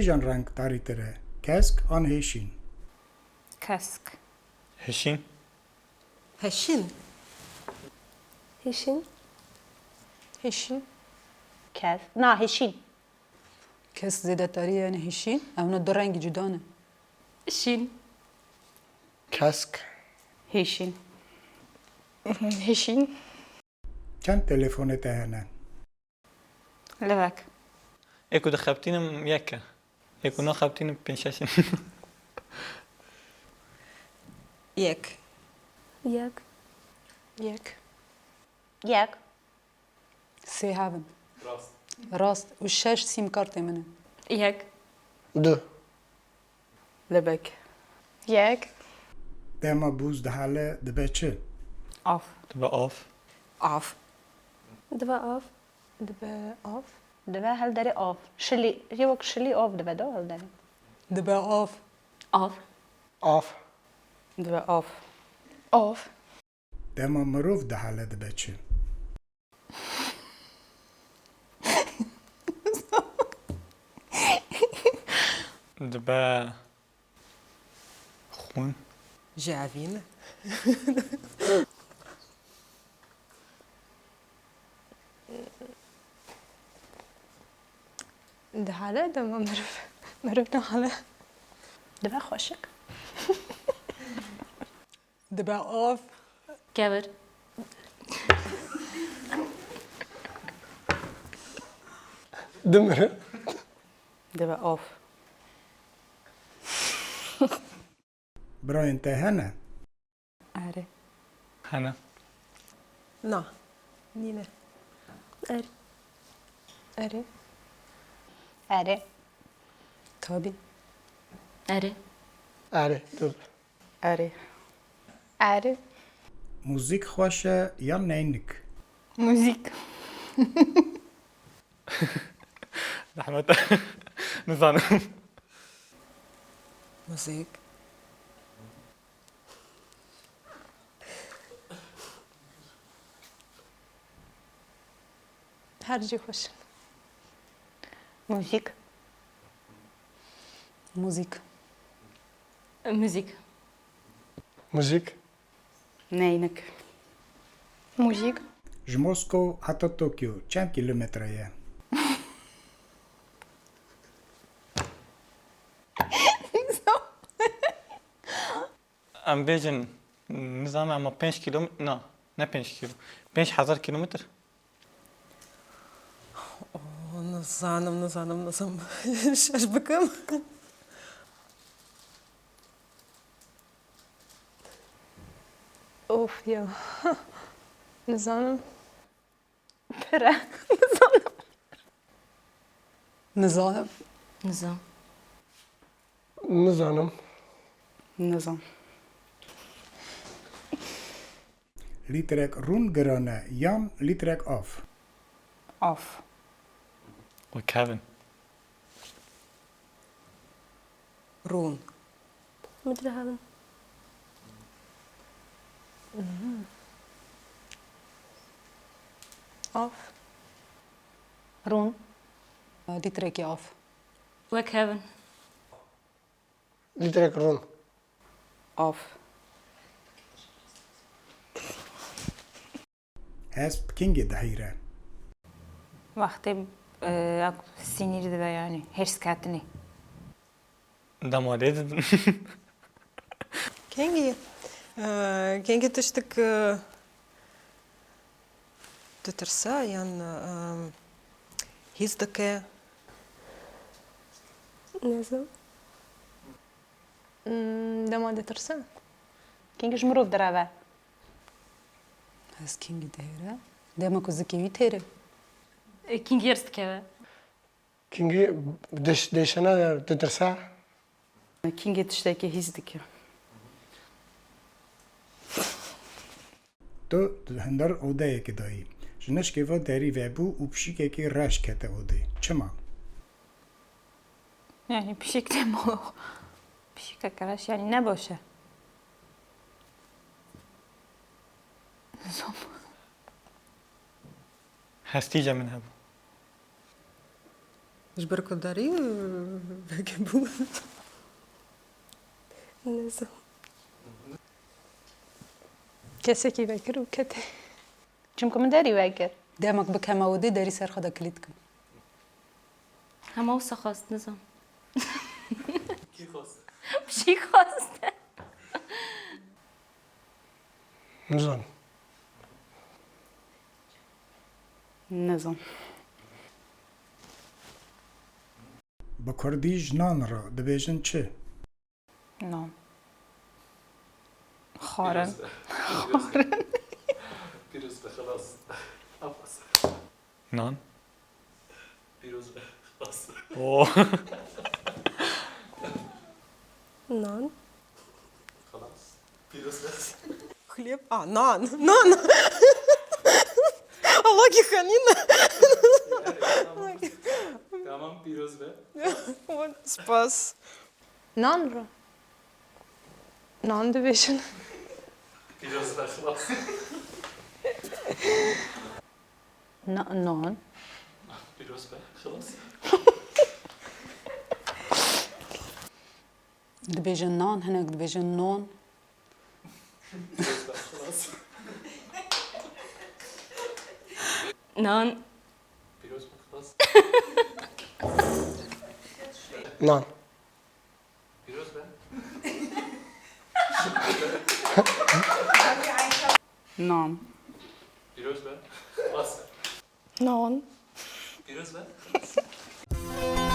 کجان رنگ تاری تره؟ کسک آن هیشین. Kask. هشین. هشين Hişin. هشين كاس نا هشين کس زیده تاری یعنی هشین اونا دو رنگ جدانه Şin. کسک. هشين Hişin. چند تلفن تهنه؟ Levak. اكو دخبتين يكا. اكو نخبتين بنشاشين. يك Yak. يك ياك سی هاون راست و شش سیم کارت منه Yak. دو. لبك Yak. دما بوز دهاله دبه چه؟ Af. تبقى اوف. عف Dva af. دبا عف دبا هل داري اوف شلي ريوك شلي اوف دبا دو هل داري دبا آف Af. اوف. دبا عف Af. دما مروف دهاله دبه چه؟ دبا خون. جعفين ده حالة ده ما مرفنا حالة دبا خوشك دبا آف Gavur. دمرة. دبا عف برای تهنه؟ آره هنا. نا نينا Er. أري اري تابی Eri. آره. دو. أري Eri. موزیک خوشه یا نینک؟ Müzik. رحمة. نظام. موسيق هرجي خوش موزيك موزیک Müzik. موزيك. نینک Müzik. جموسکو حتی توکیو چند کیلومتره یه؟ ام بيجن نظام اما 5 كيلو نا نه 5 كيلو 5000 كيلومتر. نظام شاش بكم اوف يا نظام Pera. نظام Nizam. نظام. نظام لیترک رون گرانه یان لیترک آف؟ آف وكافن. رون Müdür haben. عف رون دي تريكي آف Wek hebben. ليترك رون. آف هست کنگ دهیره؟ Vakti sinirdi ve yani hers katini. دماليد. كينجي تشتك تترسا يعني هيزدك Ne zaman? ده ما تترسا كينج جمروف درابا هز كينج دهيرة دايما كوزكي تيري King yerst keve. Kingi deşana tedrsa كينج تشتكي هيزدك تو هندر اوده که دایی جنش که و داری وبو و پشیک که رش کته اوده چما؟ Yani pişik de mi o? Pişik arkadaş yani ne boşa? Nizam. هستيجا من هذا. جبركو داري بجيبو نزو کسی بکر و کته چونکه من داری وگر دامك بك همودي داري سر خدا كليتكم همه اوسا خواست نزم کی خواست؟ بشی خواسته نزان نظام با کردی جنان را دبیجن چه؟ نام خارن پیروز به خلاص عباس نان پیروز به خلاص اوه نان خلاص پیروز به хлеб нан Аллахи ханина tamam پیروز به спас نان را نان دویشن پیروز به خلاص نان پیروز به خلاص دبيجن نون هناك دبيجن نون پیروز به خلاص نان پیروز به خلاص نان پیروز به نعم پیروز به خلاص نان پیروز به